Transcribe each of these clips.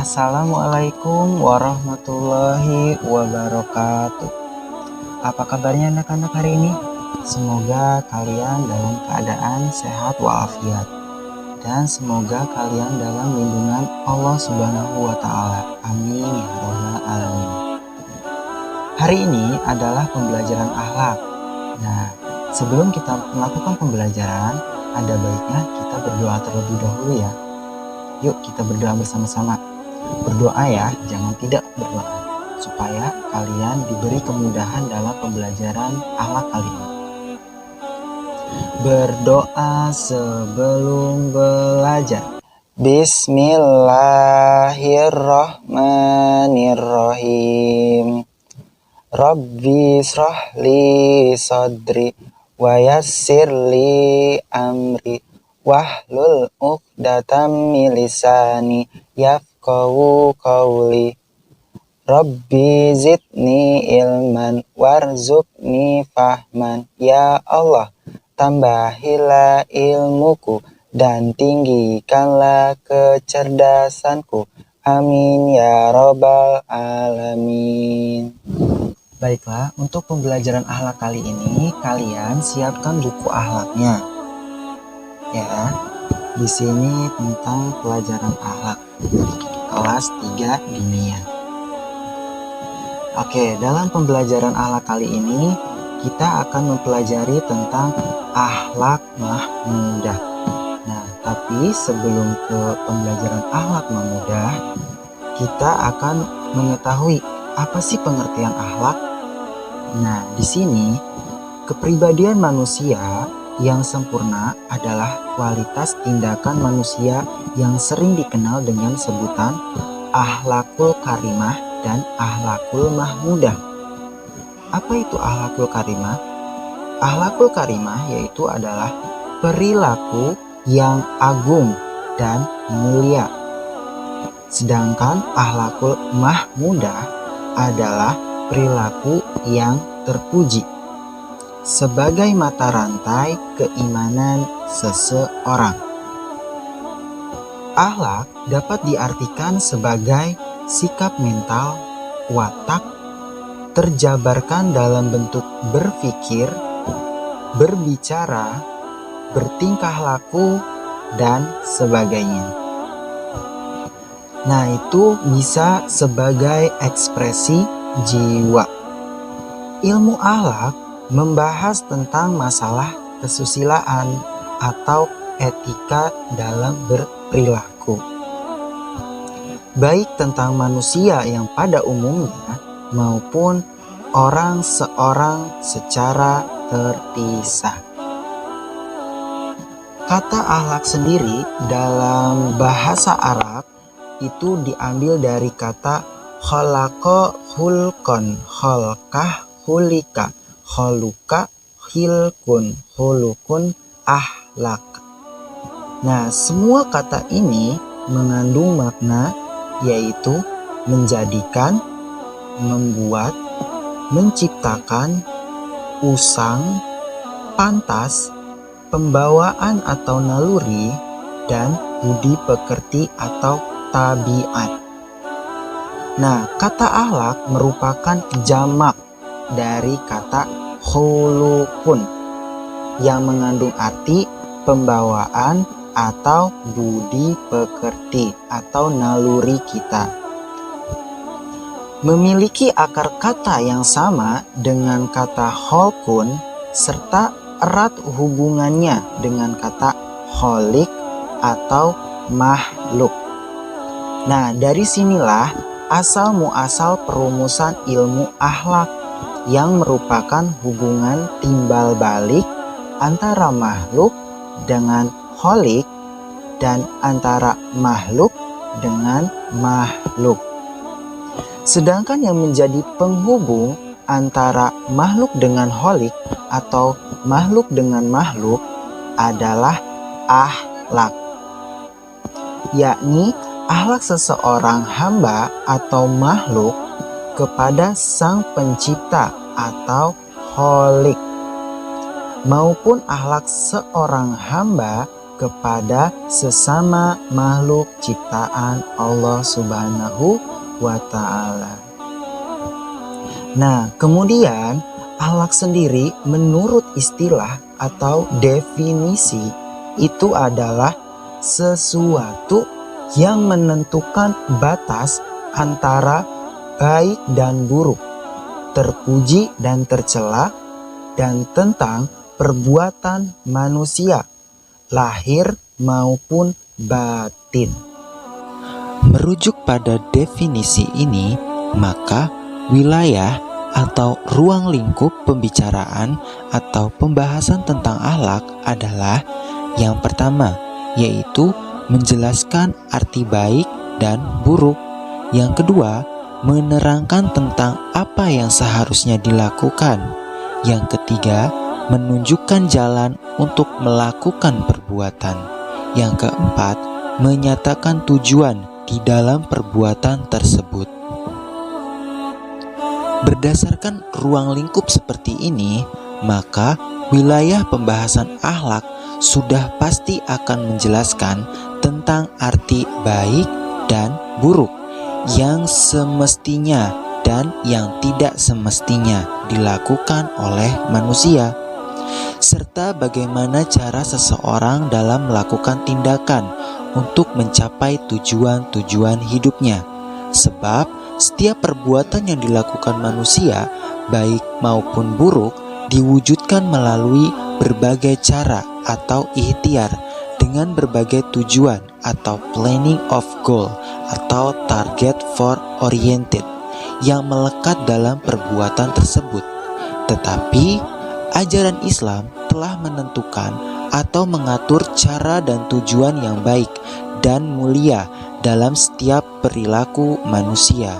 Assalamualaikum warahmatullahi wabarakatuh. Apa kabarnya anak-anak hari ini? Semoga kalian dalam keadaan sehat walafiat dan semoga kalian dalam lindungan Allah Subhanahu wa Ta'ala. Amin ya Rabbal Alamin. Hari ini adalah pembelajaran akhlak. Nah, sebelum kita melakukan pembelajaran, ada baiknya kita berdoa terlebih dahulu ya. Yuk kita berdoa bersama-sama. Berdoa ya, jangan tidak berdoa, supaya kalian diberi kemudahan dalam pembelajaran akhlak kali ini. Berdoa sebelum belajar. Bismillahirrahmanirrahim. Rabbi shrahli sadri wa yassirli amri wahlul 'uqdatam min lisani yafqahu qawli. Rabbi zidni ilman warzuqni fahman. Ya Allah, tambahilah ilmuku dan tinggikanlah kecerdasanku. Amin ya Rabbal Alamin. Baiklah, untuk pembelajaran akhlak kali ini kalian siapkan buku akhlaknya. Ya, di sini tentang pelajaran akhlak kelas 3 dunia. Oke, dalam pembelajaran akhlak kali ini kita akan mempelajari tentang akhlak mahmudah. Nah, tapi sebelum ke pembelajaran akhlak mahmudah, kita akan mengetahui apa sih pengertian akhlak. Nah, di sini kepribadian manusia yang sempurna adalah kualitas tindakan manusia yang sering dikenal dengan sebutan akhlakul karimah dan akhlakul mahmudah. Apa itu akhlakul karimah? Akhlakul karimah yaitu adalah perilaku yang agung dan mulia. Sedangkan akhlakul mahmudah adalah perilaku yang terpuji sebagai mata rantai keimanan seseorang. Akhlak dapat diartikan sebagai sikap mental, watak, terjabarkan dalam bentuk berpikir, berbicara, bertingkah laku, dan sebagainya. Nah, itu bisa sebagai ekspresi jiwa. Ilmu akhlak membahas tentang masalah kesusilaan atau etika dalam berperilaku, baik tentang manusia yang pada umumnya maupun orang seorang secara terpisah. Kata akhlak sendiri dalam bahasa Arab itu diambil dari kata khalaqa khulqan, khalqah khulika, khuluka khilkun, khulukun akhlak. Nah, semua kata ini mengandung makna yaitu menjadikan, membuat, menciptakan, usang, pantas, pembawaan atau naluri, dan budi pekerti atau tabiat. Nah, kata akhlak merupakan jamak dari kata khulukun yang mengandung arti pembawaan atau budi pekerti atau naluri kita. Memiliki akar kata yang sama dengan kata kholkun serta erat hubungannya dengan kata kholik atau makhluk. Nah, dari sinilah asal muasal perumusan ilmu akhlak yang merupakan hubungan timbal balik antara makhluk dengan kholik dan antara makhluk dengan makhluk. Sedangkan yang menjadi penghubung antara makhluk dengan kholik atau makhluk dengan makhluk adalah akhlak, yakni akhlak seseorang hamba atau makhluk kepada sang pencipta atau kholik, maupun akhlak seorang hamba kepada sesama makhluk ciptaan Allah Subhanahu wa Ta'ala. Nah, kemudian akhlak sendiri menurut istilah atau definisi itu adalah sesuatu yang menentukan batas antara baik dan buruk, terpuji dan tercela, dan tentang perbuatan manusia, lahir maupun batin. Merujuk pada definisi ini, maka wilayah atau ruang lingkup pembicaraan atau pembahasan tentang akhlak adalah yang pertama, yaitu menjelaskan arti baik dan buruk. Yang kedua, menerangkan tentang apa yang seharusnya dilakukan. Yang ketiga, menunjukkan jalan untuk melakukan perbuatan. Yang keempat, menyatakan tujuan di dalam perbuatan tersebut. Berdasarkan ruang lingkup seperti ini, maka wilayah pembahasan akhlak sudah pasti akan menjelaskan tentang arti baik dan buruk, yang semestinya dan yang tidak semestinya dilakukan oleh manusia, serta bagaimana cara seseorang dalam melakukan tindakan untuk mencapai tujuan-tujuan hidupnya. Sebab setiap perbuatan yang dilakukan manusia, baik maupun buruk, diwujudkan melalui berbagai cara atau ikhtiar dengan berbagai tujuan atau planning of goal atau target for oriented yang melekat dalam perbuatan tersebut. Tetapi ajaran Islam telah menentukan atau mengatur cara dan tujuan yang baik dan mulia dalam setiap perilaku manusia.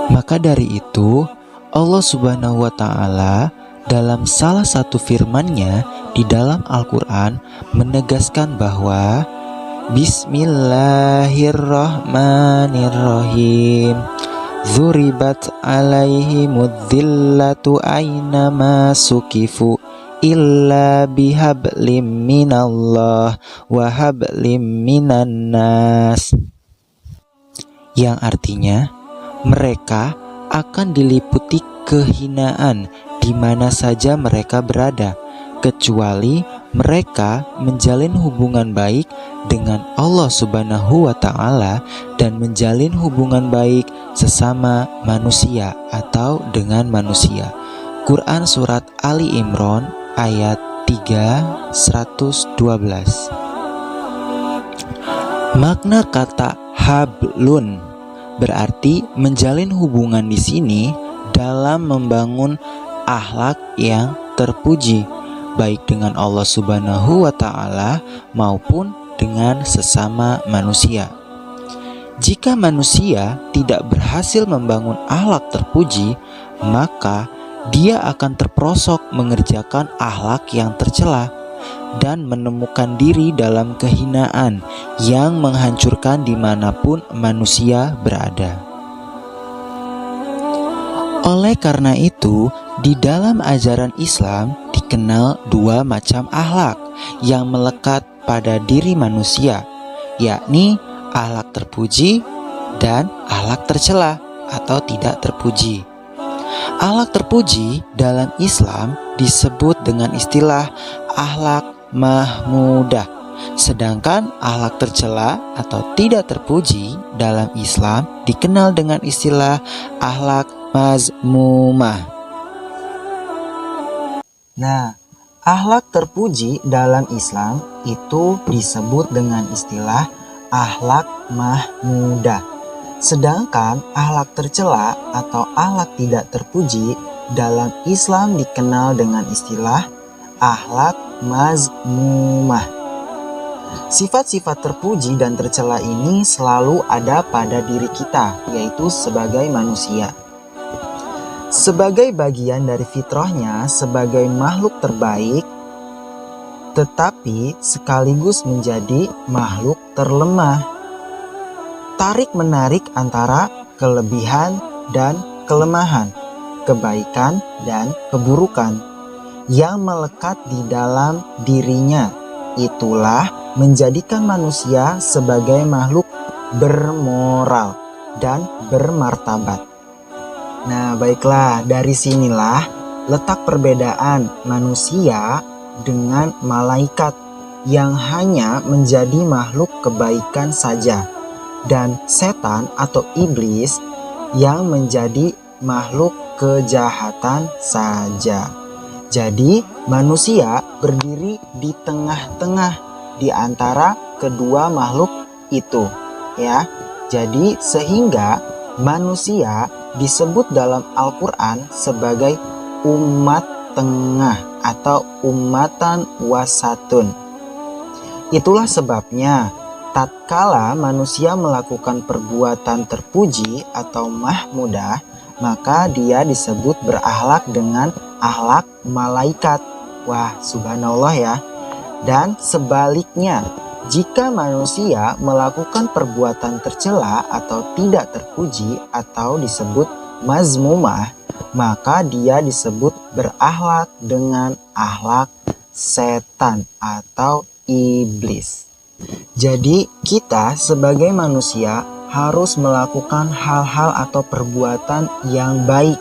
Maka dari itu, Allah Subhanahu wa Ta'ala dalam salah satu firman-Nya di dalam Al-Quran menegaskan bahwa Bismillahirrahmanirrahim. Dzuribat alaihimudzillatu aynama sukifu illa bihablim minallah wa hablim minan nas. Yang artinya, mereka akan diliputi kehinaan di mana saja mereka berada, kecuali mereka menjalin hubungan baik dengan Allah Subhanahu wa Ta'ala dan menjalin hubungan baik sesama manusia atau dengan manusia. Quran Surat Ali Imran ayat 3, 112. Makna kata hablun berarti menjalin hubungan di sini dalam membangun akhlak yang terpuji, baik dengan Allah Subhanahu wa Ta'ala maupun dengan sesama manusia. Jika manusia tidak berhasil membangun akhlak terpuji, maka dia akan terperosok mengerjakan akhlak yang tercela dan menemukan diri dalam kehinaan yang menghancurkan dimanapun manusia berada. Oleh karena itu, di dalam ajaran Islam dikenal dua macam akhlak yang melekat pada diri manusia, yakni akhlak terpuji dan akhlak tercela atau tidak terpuji. Akhlak terpuji dalam Islam disebut dengan istilah akhlak mahmudah, sedangkan akhlak tercela atau tidak terpuji dalam Islam dikenal dengan istilah akhlak mazmumah. Nah, akhlak terpuji dalam Islam itu disebut dengan istilah akhlak mahmudah, sedangkan akhlak tercela atau akhlak tidak terpuji dalam Islam dikenal dengan istilah akhlak mazmumah. Sifat-sifat terpuji dan tercela ini selalu ada pada diri kita, yaitu sebagai manusia. Sebagai bagian dari fitrahnya sebagai makhluk terbaik, tetapi sekaligus menjadi makhluk terlemah. Tarik-menarik antara kelebihan dan kelemahan, kebaikan dan keburukan. yang melekat di dalam dirinya. Itulah menjadikan manusia sebagai makhluk bermoral dan bermartabat. Nah, baiklah, dari sinilah letak perbedaan manusia dengan malaikat yang hanya menjadi makhluk kebaikan saja, dan setan atau iblis yang menjadi makhluk kejahatan saja. Jadi manusia berdiri di tengah-tengah di antara kedua makhluk itu, ya. Jadi sehingga manusia disebut dalam Al-Quran sebagai umat tengah atau ummatan wasatun. Itulah sebabnya tatkala manusia melakukan perbuatan terpuji atau mahmudah, maka dia disebut berakhlak dengan akhlak malaikat. Wah, subhanallah ya. Dan sebaliknya, jika manusia melakukan perbuatan tercela atau tidak terpuji atau disebut mazmumah, maka dia disebut berakhlak dengan akhlak setan atau iblis. Jadi kita sebagai manusia harus melakukan hal-hal atau perbuatan yang baik,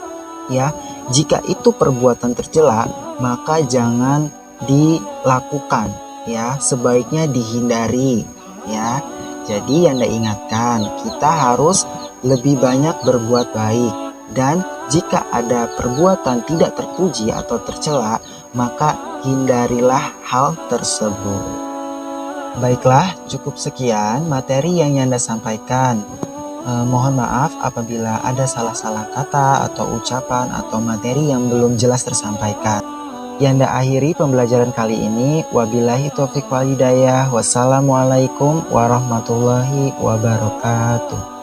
ya. Jika itu perbuatan tercela, maka jangan dilakukan, ya. Sebaiknya dihindari, ya. Jadi Anda ingatkan, kita harus lebih banyak berbuat baik, dan jika ada perbuatan tidak terpuji atau tercela, maka hindarilah hal tersebut. Baiklah, cukup sekian materi yang Yanda sampaikan. Mohon maaf apabila ada salah-salah kata atau ucapan atau materi yang belum jelas tersampaikan. Yanda akhiri pembelajaran kali ini. Wabillahi taufiq wal hidayah. Wassalamualaikum warahmatullahi wabarakatuh.